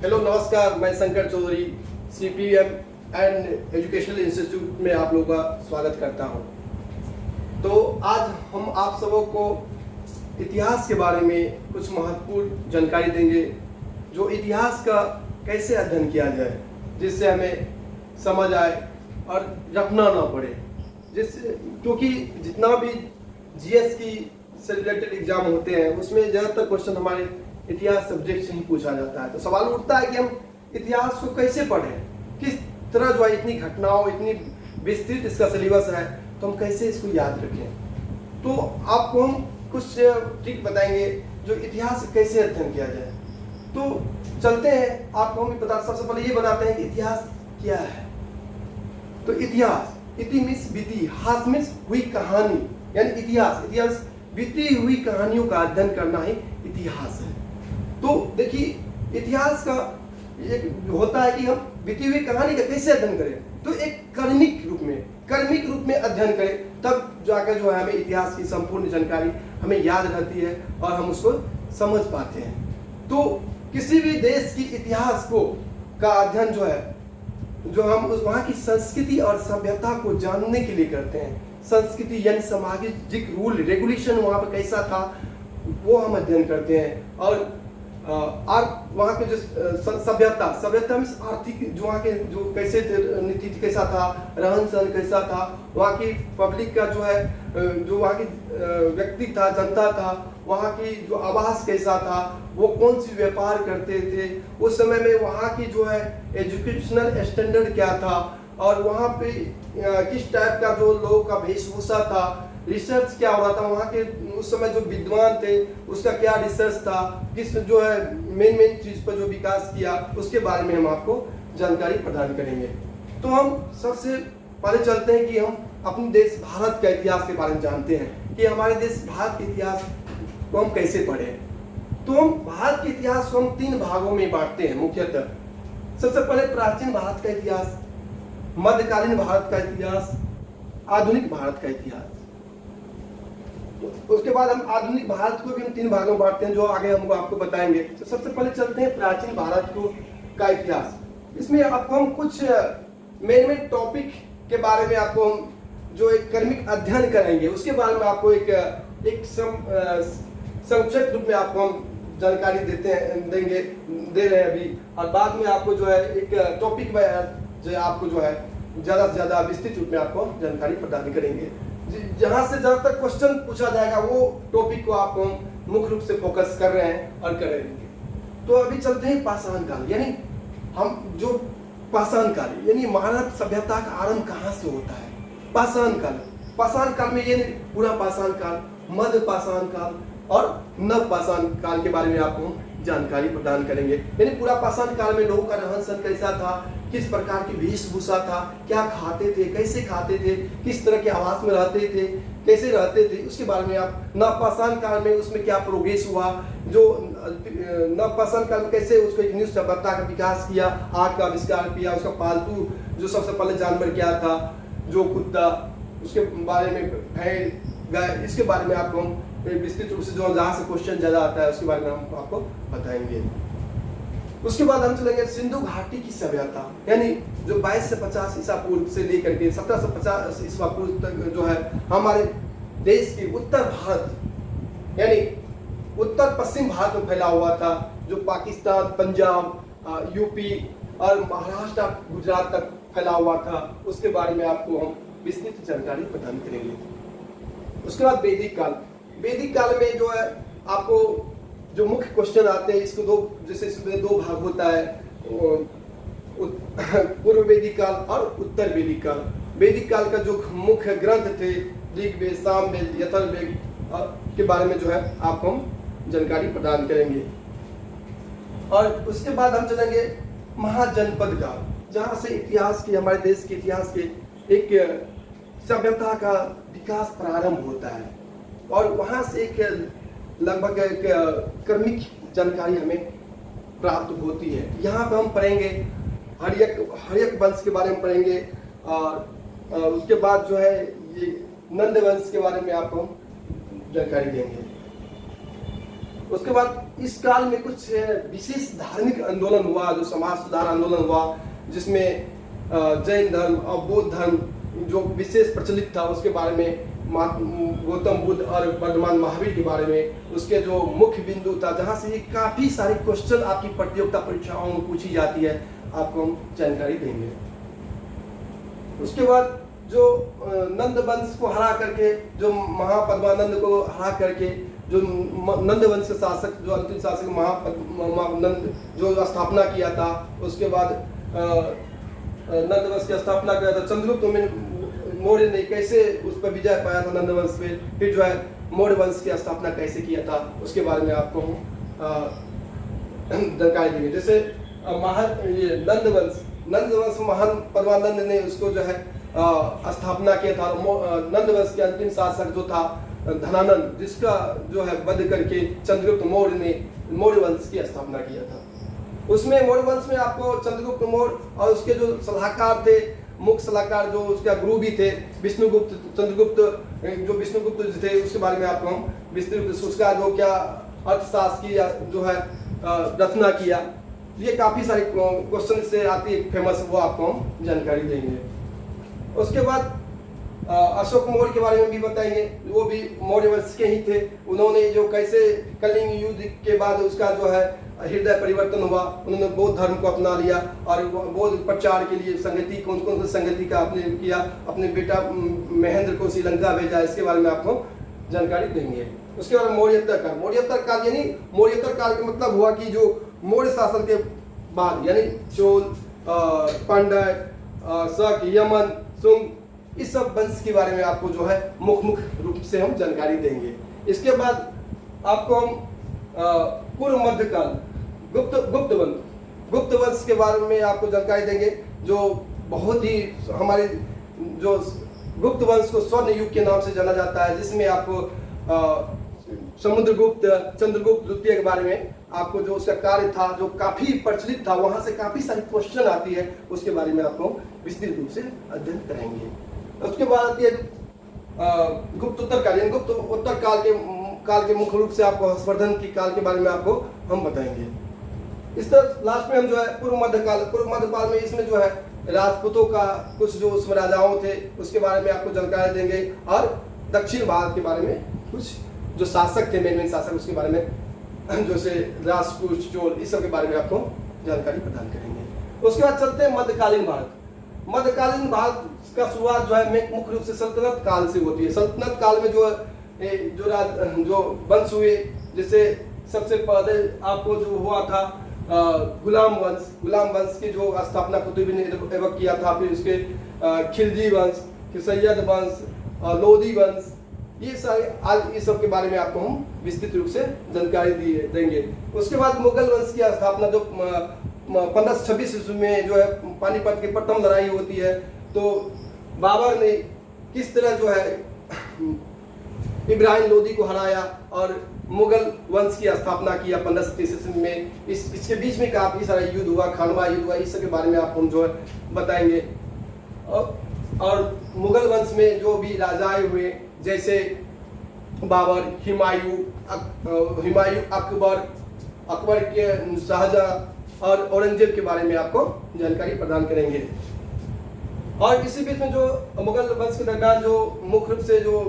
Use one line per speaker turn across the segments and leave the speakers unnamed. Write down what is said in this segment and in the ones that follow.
Hello नमस्कार, मैं Shankar Chaudhary CPM and educational institute में आप लोगों का स्वागत करता हूं। तो आज हम आप सबों को इतिहास के बारे में कुछ महत्वपूर्ण जानकारी देंगे, जो इतिहास का कैसे अध्ययन किया जाए जिससे हमें समझ आए और रटना ना पड़े। जिससे क्योंकि जितना भी GS की से रिलेटेड एग्जाम होते हैं उसमें ज़्यादातर क्वेश्चन हमारे इतिहास सब्जेक्ट से ही पूछा जाता है। तो सवाल उठता है कि हम इतिहास को कैसे पढ़ें, किस तरह जो है इतनी घटनाओं, इतनी विस्तृत इसका सिलेबस है, तो हम कैसे इसको याद रखें। तो आपको हम कुछ ट्रिक बताएंगे जो इतिहास कैसे अध्ययन किया जाए। तो चलते हैं, आपको हम सबसे पहले ये बताते हैं कि इतिहास क्या है। तो इतिहास, इति मीन्स बीती, हास मीन्स हुई कहानी, यानी इतिहास बीती हुई कहानियों का अध्ययन करना ही इतिहास है। तो देखिए, इतिहास का एक होता है कि हम बीती हुई कहानी का कैसे अध्ययन करें। तो एक कर्मिक रूप में अध्ययन करें, तब जाकर जो है हमें इतिहास की संपूर्ण जानकारी हमें याद रहती है और हम उसको समझ पाते हैं। तो किसी भी देश की इतिहास का अध्ययन जो हम वहाँ की संस्कृति और सभ्यता को जानने के लिए करते हैं। संस्कृति यानी सामाजिक रूल रेगुलेशन वहाँ पर कैसा था वो हम अध्ययन करते हैं। और वहाँ के जो सभ्यता मीन्स आर्थिक, जो वहाँ के जो कैसे नीति कैसा था, रहन सहन कैसा था, वहाँ की पब्लिक का जो है जो वहाँ की व्यक्ति था, जनता था, वहाँ की जो आवास कैसा था, वो कौन सी व्यापार करते थे, उस समय में वहाँ की जो है एजुकेशनल स्टैंडर्ड क्या था, और वहाँ पे किस टाइप का जो लोगों का वेशभूषा था, रिसर्च क्या हो रहा था, वहाँ के उस समय जो विद्वान थे उसका क्या रिसर्च था, किस जो है मेन चीज़ पर जो विकास किया, उसके बारे में हम आपको जानकारी प्रदान करेंगे। तो हम सबसे पहले चलते हैं कि हम अपने देश भारत का इतिहास के बारे में जानते हैं कि हमारे देश भारत के इतिहास को हम कैसे पढ़ें। तो हम भारत के इतिहास को हम 3 भागों में बांटते हैं मुख्यतः। सबसे पहले प्राचीन भारत का इतिहास, मध्यकालीन भारत का इतिहास, आधुनिक भारत का इतिहास। उसके बाद हम आधुनिक भारत को भी हम 3 भागों में बांटते हैं, जो आगे हम आपको बताएंगे। तो सबसे पहले चलते हैं प्राचीन भारत का इतिहास। इसमें आपको हम कुछ मेन टॉपिक के बारे में आपको हम जो एक कर्मिक अध्ययन करेंगे उसके बारे में आपको एक संक्षिप्त रूप में आपको हम जानकारी दे रहे हैं अभी। और बाद में आपको जो है एक टॉपिक में जो आपको जो है ज़्यादा से ज़्यादा विस्तृत रूप में आपको जानकारी प्रदान करेंगे। जहाँ से जहाँ तक क्वेश्चन पूछा जाएगा वो टॉपिक को आपको हम मुख्य रूप से फोकस कर रहे हैं और करेंगे। तो अभी चलते हैं पाषाण काल, यानी हम जो पाषाण काल यानी मानव सभ्यता का आरंभ कहाँ से होता है। पाषाण काल में ये पूरा पाषाण काल, मध्य पाषाण काल और नव पाषाण काल के बारे में आपको जानकारी प्रदान करेंगे। यानी पूरा पाषाण काल में लोगों का रहन सहन कैसा था, किस प्रकार की वेशभूषा था, क्या खाते थे, कैसे खाते थे, किस तरह के आवास में रहते थे, कैसे रहते थे, उसके बारे में आप नवपाषाण काल में उसमें क्या प्रोग्रेस हुआ, जो नवपाषाण काल में कैसे उसको एक न्यू सभ्यता का विकास किया, आग का आविष्कार किया, उसका पालतू जो सबसे पहले जानवर क्या था, जो कुत्ता, उसके बारे में भेड़, गाय, इसके बारे में आपको हम विस्तृत रूप से जो जहाँ से क्वेश्चन ज़्यादा आता है उसके बारे में हम आपको बताएंगे। उसके बाद हम चलेंगे सिंधु घाटी की सभ्यता, यानी जो 22 से 50 ईसा पूर्व से लेकर के 1750 ईसा पूर्व तक जो है हमारे देश के उत्तर भारत यानी उत्तर पश्चिम भारत में फैला हुआ था, जो पाकिस्तान, पंजाब, यूपी और महाराष्ट्र, गुजरात तक फैला हुआ था। उसके बारे में आपको हम विस्तृत जानकारी प्रदान करेंगे। उसके बाद वैदिक काल में जो है आपको जो मुख्य क्वेश्चन आते हैं, इसको जैसे इसमें 2 भाग होता है, पूर्व वैदिक काल और उत्तर वैदिक काल। वैदिक काल का जो मुख्य ग्रंथ थे ऋग्वेद, सामवेद, यजुर्वेद के बारे में जो है आपको हम जानकारी प्रदान करेंगे। और उसके बाद हम चलेंगे महाजनपद काल, जहाँ से हमारे देश के इतिहास के एक सभ्यता का विकास प्रारंभ होता है, और वहाँ से एक लगभग एक क्रमिक जानकारी हमें प्राप्त होती है। यहाँ पर हम पढ़ेंगे हर्यक वंश के बारे में पढ़ेंगे, और उसके बाद जो है ये नंद वंश के बारे में आपको हम जानकारी देंगे। उसके बाद इस काल में कुछ विशेष धार्मिक आंदोलन हुआ, जो समाज सुधार आंदोलन हुआ, जिसमें जैन धर्म और बौद्ध धर्म जो विशेष प्रचलित था उसके बारे में, गौतम बुद्ध और वर्धमान महावीर के बारे में, उसके जो मुख्य बिंदु था जहाँ से ये काफ़ी सारे क्वेश्चन आपकी प्रतियोगिता परीक्षाओं में पूछी जाती है, आपको हम जानकारी देंगे। उसके बाद जो नंद वंश को हरा करके, जो महापद्मानंद को हरा करके, जो नंद वंश के शासक, जो अंतिम शासक महानंद जो स्थापना किया था, उसके बाद नंद वंश की स्थापना किया था चंद्रगुप्त मौर्य ने, कैसे उस पर विजय पाया था नंद वंश पे, फिर जो है मौर्य वंश की स्थापना कैसे किया था, उसके बारे में आपको जानकारी देंगे। जैसे ये नंद वंश महान पद्मानंद ने उसको जो है स्थापना किया था। नंद वंश के अंतिम शासक जो था धनानंद, जिसका जो है वध करके चंद्रगुप्त मौर्य ने मौर्य वंश की स्थापना किया था। उसमें मौर्य वंश में आपको चंद्रगुप्त मौर्य और उसके जो सलाहकार थे, मुख्य सलाहकार जो उसका गुरु भी थे, विष्णुगुप्त, चंद्रगुप्त जो विष्णुगुप्त थे, उसके बारे में आपको हम विस्तृत, उसका जो क्या अर्थशास्त्र की जो है रचना किया, ये काफ़ी सारे क्वेश्चन से आती है फेमस, वो आपको हम जानकारी देंगे। उसके बाद अशोक मौर्य के बारे में भी बताएंगे, वो भी मौर्य वंश के ही थे। उन्होंने जो कैसे कलिंग युद्ध के बाद उसका जो है हृदय परिवर्तन हुआ, उन्होंने बौद्ध धर्म को अपना लिया और बौद्ध प्रचार के लिए संगति, कौन कौन सी संगति का आपने किया, अपने बेटा महेंद्र को श्रीलंका भेजा, इसके बारे में आपको जानकारी देंगे। उसके बाद मौर्योत्तर काल, मौर्योत्तर काल यानी मौर्योत्तर काल का मतलब हुआ कि जो मौर्य शासन के बाद, यानी चोल, पांड्य, शक, यमन, सुंग, इस सब वंश के बारे में आपको जो है मुख्य रूप से हम जानकारी देंगे। इसके बाद आपको हम पूर्व मध्यकाल, गुप्त वंश के बारे में आपको जानकारी देंगे, जो बहुत ही हमारे जो गुप्त वंश को स्वर्ण युग के नाम से जाना जाता है, जिसमें आपको समुद्रगुप्त, चंद्रगुप्त द्वितीय के बारे में आपको जो उसका कार्य था, जो काफी प्रचलित था, वहां से काफी सारी क्वेश्चन आती है, उसके बारे में आपको विस्तृत रूप से अध्ययन करेंगे। उसके बाद आती है गुप्तोत्तर काल, यानी गुप्तोत्तर काल के मुख्य रूप से आपको हर्षवर्धन की काल के बारे में आपको हम बताएंगे। इस तरह लास्ट में हम जो है पूर्व मध्यकाल में इसमें जो है राजपूतों का कुछ जो उसमें राजाओं थे उसके बारे में आपको जानकारी देंगे, और दक्षिण भारत के बारे में कुछ जो शासक थे, मेन शासक, उसके बारे में जैसे राजपूत, चोल, इस सब के बारे में आपको जानकारी प्रदान करेंगे। उसके बाद चलते हैं मध्यकालीन भारत। मध्यकालीन भारत का शुरुआत जो है मुख्य रूप से सल्तनत काल से होती है। सल्तनत काल में जो वंश हुए, जैसे सबसे पहले आपको जो हुआ था गुलाम वंश की जो स्थापना कुतुबुद्दीन ने किया था, फिर उसके खिलजी वंश, फिर सैयद वंश, लोधी वंश, ये सारे आज इस सब के बारे में आपको हम विस्तृत रूप से जानकारी देंगे। उसके बाद मुगल वंश की स्थापना जो 1526 ईस्वी में जो है पानीपत की प्रथम लड़ाई होती है, तो बाबर ने किस तरह जो है इब्राहिम लोदी को हराया और मुगल वंश की स्थापना किया 1530 ईस्वी में। इसके बीच में काफी सारा युद्ध हुआ, खानवा युद्ध हुआ, इस सब के बारे में आपको हम जो है बताएंगे। और मुगल वंश में जो भी राजाएं हुए, जैसे बाबर, हुमायूं, अकबर के शाहजहां और औरंगजेब के बारे में आपको जानकारी प्रदान करेंगे। और इसी बीच में जो मुगल वंश के दरमियान जो मुख्य रूप से जो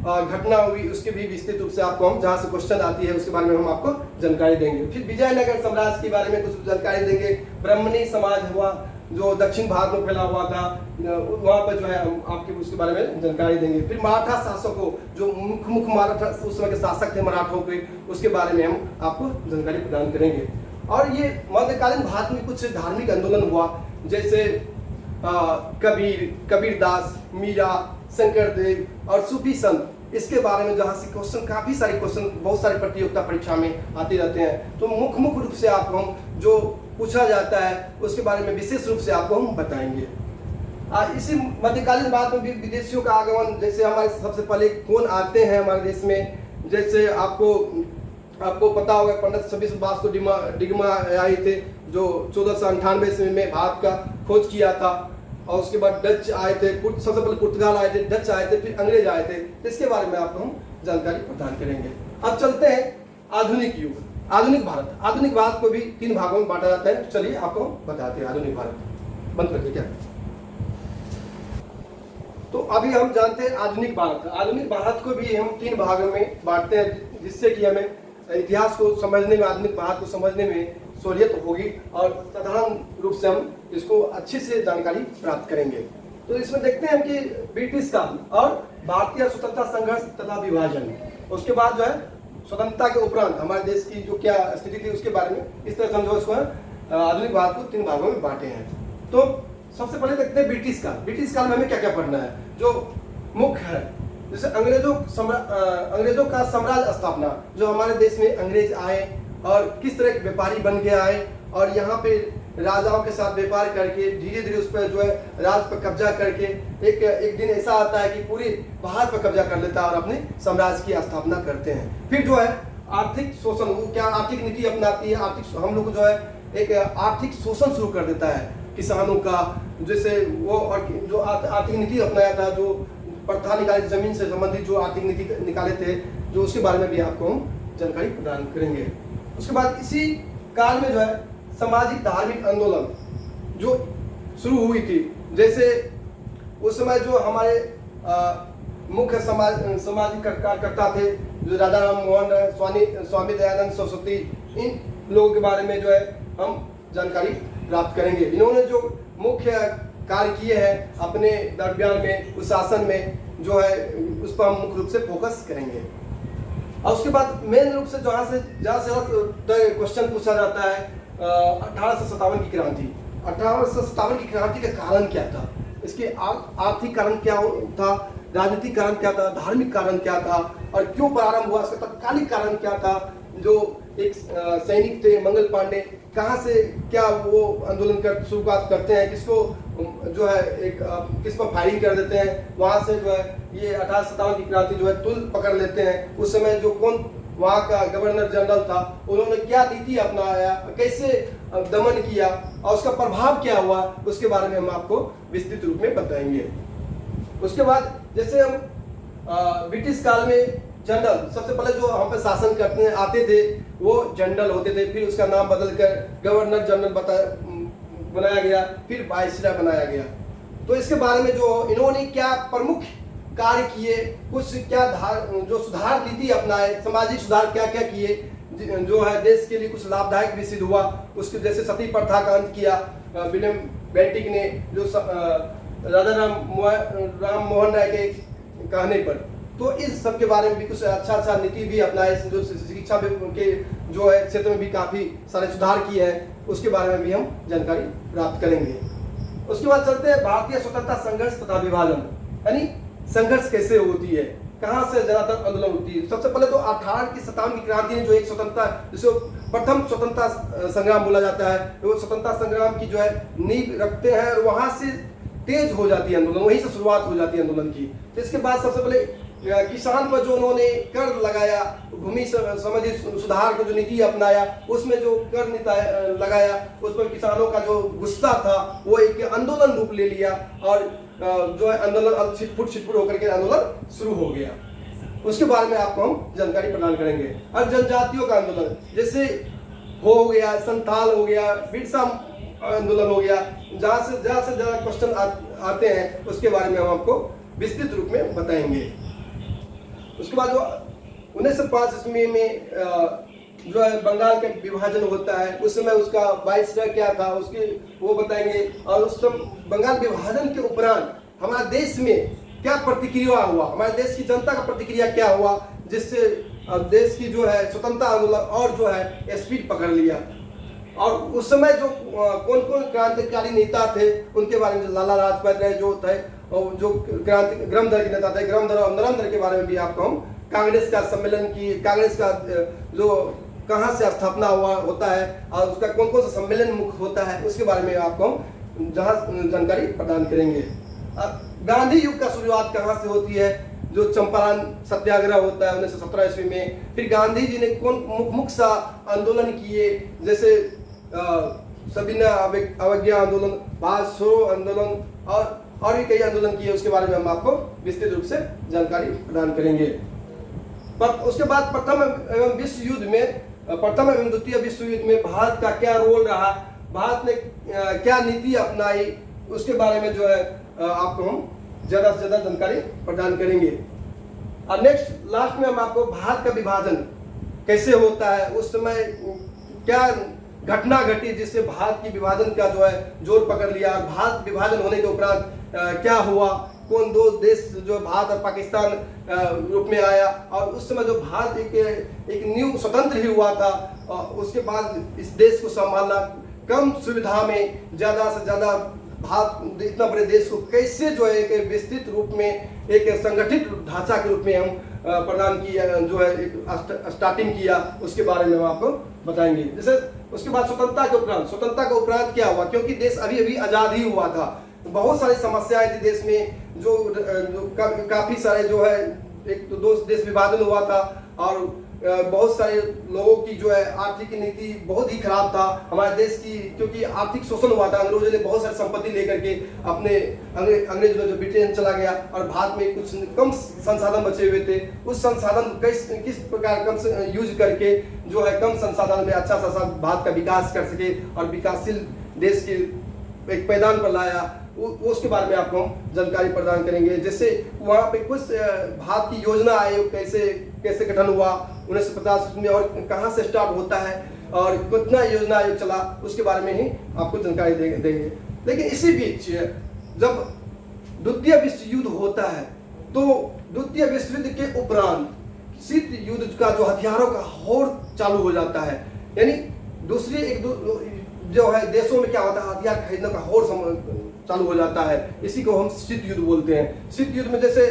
घटना हुई, उसके भी विस्तृत रूप से आपको हम, जहाँ से क्वेश्चन आती है उसके बारे में हम आपको जानकारी देंगे। फिर विजयनगर साम्राज्य के बारे में कुछ जानकारी देंगे। ब्राह्मणी समाज हुआ जो दक्षिण भारत में फैला हुआ था, वहाँ पर जो है हम आपके उसके बारे में जानकारी देंगे। फिर मराठा शासकों, जो मुख्य मराठा उस समय के शासक थे मराठों के, उसके बारे में हम आपको जानकारी प्रदान करेंगे। और ये मध्यकालीन भारत में कुछ धार्मिक आंदोलन हुआ, जैसे कबीरदास, मीरा, शंकरदेव और सूफी संत, इसके बारे में जहाँ से क्वेश्चन, काफ़ी सारे क्वेश्चन बहुत सारे प्रतियोगिता परीक्षा में आते रहते हैं, तो मुख्य रूप से आपको हम जो पूछा जाता है उसके बारे में विशेष रूप से आपको हम बताएंगे। इसी मध्यकालीन भारत में भी विदेशियों का आगमन, जैसे हमारे सबसे पहले कौन आते हैं हमारे देश में, जैसे आपको पता होगा 1526 वास्को डिगामा आए थे, जो 1498 ईस्वी में भारत का खोज किया था। और उसके बाद डच आए थे, सबसे पहले पुर्तगाल आए थे, डच आए थे, फिर अंग्रेज आए थे। इसके बारे में आपको हम जानकारी प्रदान करेंगे। अब चलते हैं आधुनिक युग, आधुनिक भारत। आधुनिक भारत को भी 3 भागों में बांटा जाता है। चलिए आपको बताते हैं आधुनिक भारत। बंद कर दिया क्या? तो अभी हम जानते हैं आधुनिक भारत। आधुनिक भारत को भी हम 3 भागों में बांटते हैं, जिससे कि हमें इतिहास को समझने में, आधुनिक भारत को समझने में सहूलियत होगी और साधारण रूप से हम इसको अच्छे से जानकारी प्राप्त करेंगे। तो इसमें देखते हैं कि ब्रिटिश काल और भारतीय स्वतंत्रता संघर्ष तथा विभाजन, उसके बाद जो है स्वतंत्रता के उपरांत हमारे देश की जो क्या स्थिति थी उसके बारे में इस तरह समझो इसको आधुनिक भारत को 3 भागों में बांटे हैं। तो सबसे पहले देखते हैं ब्रिटिश काल। ब्रिटिश काल में हमें क्या क्या पढ़ना है जो मुख्य है। जैसे अंग्रेजों का साम्राज्य स्थापना, जो हमारे देश में अंग्रेज आए और किस तरह के व्यापारी बन के आए और यहाँ पे राजाओं के साथ व्यापार करके धीरे धीरे उस पर जो है राज पर कब्जा करके एक दिन ऐसा आता है कि पूरी भारत पर कब्जा कर लेता है और अपने साम्राज्य की स्थापना करते हैं। फिर जो है आर्थिक शोषण, वो क्या आर्थिक नीति अपनाती है, आर्थिक हम लोग जो है एक आर्थिक शोषण शुरू कर देता है किसानों का। जैसे वो और जो आर्थिक नीति अपनाया था, जो प्रथा निकाली जमीन से संबंधित जो आर्थिक नीति निकाले थे, जो उसके बारे में भी आपको हम जानकारी प्रदान करेंगे। उसके बाद इसी काल में जो है सामाजिक धार्मिक आंदोलन जो शुरू हुई थी, जैसे उस समय जो हमारे मुख्य सामाजिक कार्यकर्ता थे जो राजा राम मोहन राय, स्वामी दयानंद सरस्वती, इन लोगों के बारे में जो है हम जानकारी प्राप्त करेंगे। इन्होंने जो मुख्य कार्य किए हैं अपने दरमियान में, उस शासन में जो है उस पर हम मुख्य रूप से फोकस करेंगे। और उसके बाद मेन रूप से जहाँ से क्वेश्चन पूछा जाता है 1857 की क्रांति। 1857 की क्रांति का कारण क्या था, इसके आर्थिक कारण क्या था, राजनीतिक कारण क्या था, धार्मिक कारण क्या था और क्यों प्रारंभ हुआ, इसका तत्कालिक कारण क्या था। जो एक सैनिक थे मंगल पांडे, कहाँ से क्या वो आंदोलन कर शुरुआत करते हैं, किसको जो है एक किस पर फायरिंग कर देते हैं, वहाँ से जो है ये 1857 की क्रांति जो है तुल पकड़ लेते हैं। उस समय जो कौन वहाँ का गवर्नर जनरल था, उन्होंने क्या नीति अपनाया, कैसे दमन किया और उसका प्रभाव क्या हुआ, उसके बारे में हम आपको विस्तृत रूप में बताएंगे। उसके बाद जैसे हम ब्रिटिश काल में जनरल, सबसे पहले जो हम पे शासन करते हैं आते थे वो जनरल होते थे, फिर उसका नाम बदलकर गवर्नर जनरल बनाया गया, फिर वाइसराय बनाया गया। तो इसके बारे में जो इन्होंने क्या प्रमुख कार्य किए, कुछ क्या जो सुधार नीति अपनाए, सामाजिक सुधार क्या क्या किए, जो है देश के लिए कुछ लाभदायक भी सिद्ध हुआ। उसके जैसे सती प्रथा का अंत किया विलियम बेंटिक ने, जो राजा राम मोहन राय के कहने पर। तो इस सब के बारे में भी कुछ अच्छा नीति भी अपनाए, जो शिक्षा के जो है क्षेत्र में भी काफ़ी सारे सुधार किए हैं, उसके बारे में भी हम जानकारी प्राप्त करेंगे। उसके बाद चलते हैं भारतीय स्वतंत्रता संघर्ष तथा विभाजन, यानी संघर्ष कैसे होती है, कहाँ से जनातंत्र आंदोलन होती है। सबसे पहले तो 1857 की क्रांति ने जो एक स्वतंत्रता, जिसे प्रथम स्वतंत्रता संग्राम बोला जाता है, वो स्वतंत्रता संग्राम की जो है नींव रखते हैं और वहां से तेज हो जाती है आंदोलन, वहीं से शुरुआत हो जाती है आंदोलन की। तो इसके बाद सबसे पहले किसान पर जो उन्होंने कर लगाया, भूमि संबंधी सुधार को जो नीति अपनाया, उसमें जो कर लगाया, उस पर किसानों का जो गुस्सा था वो एक आंदोलन रूप ले लिया और जो है आंदोलन छिटपुट होकर के आंदोलन शुरू हो गया। उसके बारे में आपको हम जानकारी प्रदान करेंगे। अब जनजातियों का आंदोलन जैसे हो गया, संथाल हो गया, बिरसा आंदोलन हो गया, जहाँ से ज़्यादा क्वेश्चन आते हैं उसके बारे में हम आपको विस्तृत रूप में बताएंगे। उसके बाद जो 1905 ईस्वी में जो है बंगाल का विभाजन होता है, उस समय उसका वाइसराय क्या था उसके वो बताएंगे। और उस समय बंगाल विभाजन के उपरांत हमारे देश में क्या प्रतिक्रिया हुआ, हमारे देश की जनता का प्रतिक्रिया क्या हुआ, जिससे देश की जो है स्वतंत्रता आंदोलन और जो है स्पीड पकड़ लिया। और उस समय जो कौन कौन क्रांतिकारी नेता थे उनके बारे में, लाला लाजपत राय जो थे और जो क्रांति ग्रामदल के नेता थे, ग्रामदल और नरमदल के बारे में भी आपको हम, कांग्रेस का सम्मेलन की, कांग्रेस का जो कहाँ से स्थापना हुआ होता है और उसका कौन कौन सा सम्मेलन मुख्य होता है, उसके बारे में आपको हम जहाँ जानकारी प्रदान करेंगे। गांधी युग का शुरुआत कहाँ से होती है, जो चंपारण सत्याग्रह होता है 1917 ईस्वी में। फिर गांधी जी ने कौन मुख्य सा आंदोलन किए, जैसे सविनय अवज्ञा आंदोलन, भारत छोड़ो आंदोलन और भी कई आंदोलन किए, उसके बारे में हम आपको विस्तृत रूप से जानकारी प्रदान करेंगे। उसके बाद प्रथम एवं विश्व युद्ध में, प्रथम एवं द्वितीय विश्व युद्ध में भारत का क्या रोल रहा, भारत ने क्या नीति अपनाई, उसके बारे में जो है आपको हम ज़्यादा से ज़्यादा जानकारी प्रदान करेंगे। और नेक्स्ट लास्ट में हम आपको भारत का विभाजन कैसे होता है, उस समय क्या घटना घटी जिससे भारत की विभाजन का जो है जोर पकड़ लिया, और भारत विभाजन होने के उपरांत क्या हुआ, कौन दो देश जो भारत और पाकिस्तान रूप में आया, और उस समय जो भारत एक न्यू स्वतंत्र ही हुआ था, उसके बाद इस देश को संभालना कम सुविधा में ज़्यादा से ज़्यादा भारत इतना बड़े देश को कैसे जो है एक विस्तृत रूप में एक संगठित ढांचा के रूप में हम प्रदान किया, जो है एक स्टार्टिंग किया, उसके बारे में हम आपको बताएंगे। जैसे उसके बाद स्वतंत्रता के उपरांत क्या हुआ, क्योंकि देश अभी अभी आज़ाद ही हुआ था, बहुत सारी समस्याएं थी देश में, जो काफ़ी सारे जो है एक तो दो देश विभाजन हुआ था, और बहुत सारे लोगों की जो है आर्थिक नीति बहुत ही खराब था हमारे देश की, क्योंकि आर्थिक शोषण हुआ था। अंग्रेजों ने बहुत सारी संपत्ति लेकर के अपने अंग्रेज जो ब्रिटेन चला गया, और भारत में कुछ कम संसाधन बचे हुए थे, उस संसाधन किस प्रकार कम यूज करके जो है कम संसाधन में अच्छा सा भारत का विकास कर सके और विकासशील देश के एक पैदान पर लाया, उसके बारे में आपको हम जानकारी प्रदान करेंगे। जैसे वहाँ पे कुछ भारत की योजना आयोग कैसे गठन हुआ 1950 में, और कहाँ से स्टार्ट होता है, और कितना योजना आयोग चला, उसके बारे में ही आपको जानकारी देंगे। लेकिन इसी बीच जब द्वितीय विश्व युद्ध होता है, तो द्वितीय विश्व युद्ध के उपरांत शीत युद्ध का जो हथियारों का होड़ चालू हो जाता है, यानी दूसरी जो है देशों में क्या होता है, हथियार खरीदने का होड़ चालू हो जाता है, इसी को हम शीत युद्ध बोलते हैं। शीत युद्ध में जैसे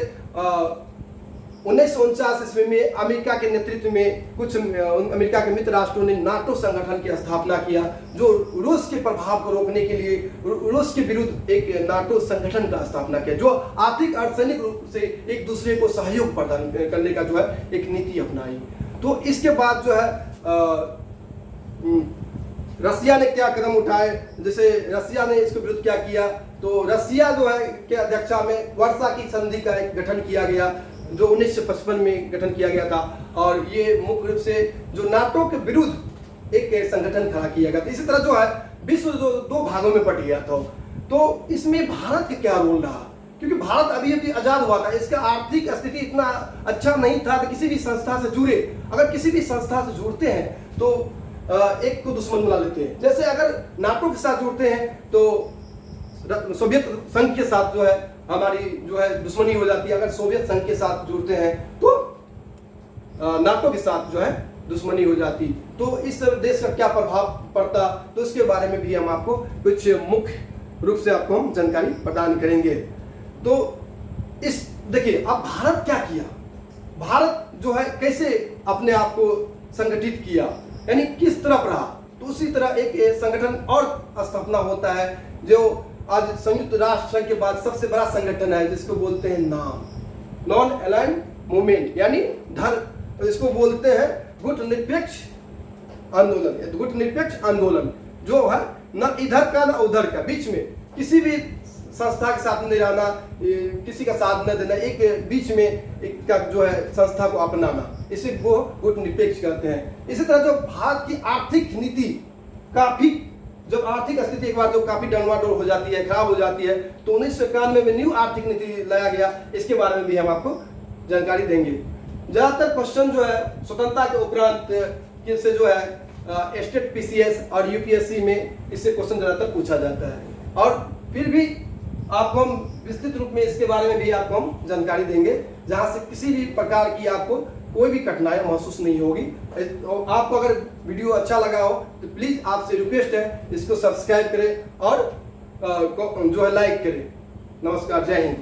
1949 ईस्वी में अमेरिका के नेतृत्व में कुछ अमेरिका के मित्र राष्ट्रों ने नाटो संगठन की स्थापना किया, जो रूस के प्रभाव को रोकने के लिए रूस के विरुद्ध एक नाटो संगठन का स्थापना किया, जो आर्थिक और सैनिक रूप से एक दूसरे को सहयोग प्रदान करने का जो है एक नीति अपनाई। तो इसके बाद जो है रसिया ने क्या कदम उठाए, जैसे रसिया ने इसके विरुद्ध क्या किया, तो रसिया जो है के अध्यक्षता में वर्षा की संधि का एक गठन किया गया, जो 1955 में गठन किया गया था, और ये मुख्य रूप से जो नाटो के विरुद्ध एक संगठन खड़ा किया गया था। इसी तरह जो है विश्व जो दो भागों में बट गया था, तो इसमें भारत का क्या रोल रहा, क्योंकि भारत अभी अभी आजाद हुआ था, इसका आर्थिक स्थिति इतना अच्छा नहीं था कि किसी भी संस्था से जुड़े। अगर किसी भी संस्था से जुड़ते हैं तो एक को दुश्मन बना लेते हैं। जैसे अगर नाटो के साथ जुड़ते हैं तो सोवियत संघ के साथ जो है हमारी जो है दुश्मनी हो जाती है, अगर सोवियत संघ के साथ जुड़ते हैं तो नाटो के साथ जो है दुश्मनी हो जाती। तो इस देश का क्या प्रभाव पड़ता, तो इसके बारे में भी हम आपको कुछ मुख्य रूप से आपको हम जानकारी प्रदान करेंगे। तो इस देखिए अब भारत क्या किया, भारत जो है कैसे अपने आप को संगठित किया, यानी किस तरफ रहा, तो उसी तरह एक संगठन और स्थापना होता है जो आज संयुक्त राष्ट्र संघ के बाद सबसे बड़ा संगठन है, जिसको बोलते हैं नॉन अलाइंड मूवमेंट, यानी इसको बोलते हैं गुटनिरपेक्ष आंदोलन, जो है न इधर का न उधर का, बीच में किसी भी संस्था के साथ नहीं रहना, किसी का साथ न देना, एक बीच में एक का जो है संस्था को अपनाना, इसे वो गुटनिरपेक्ष कहते हैं। इसी तरह जो भारत की आर्थिक नीति काफी, जब आर्थिक स्थिति एक बार जो काफी डगमगाइल हो जाती है, खराब हो जाती है, तो 1991 में न्यू आर्थिक नीति लाया गया, इसके बारे में भी हम आपको जानकारी देंगे। ज्यादातर क्वेश्चन जो है स्वतंत्रता के उपरांत से जो है स्टेट पीसीएस और यूपीएससी में इससे क्वेश्चन ज्यादातर पूछा जाता है, और फिर भी आपको हम विस्तृत रूप में इसके बारे में भी आपको हम जानकारी देंगे, जहां से किसी भी प्रकार की आपको कोई भी कठिनाई महसूस नहीं होगी। आपको अगर वीडियो अच्छा लगा हो तो प्लीज आपसे रिक्वेस्ट है इसको सब्सक्राइब करें और जो है लाइक करें। नमस्कार, जय हिंद।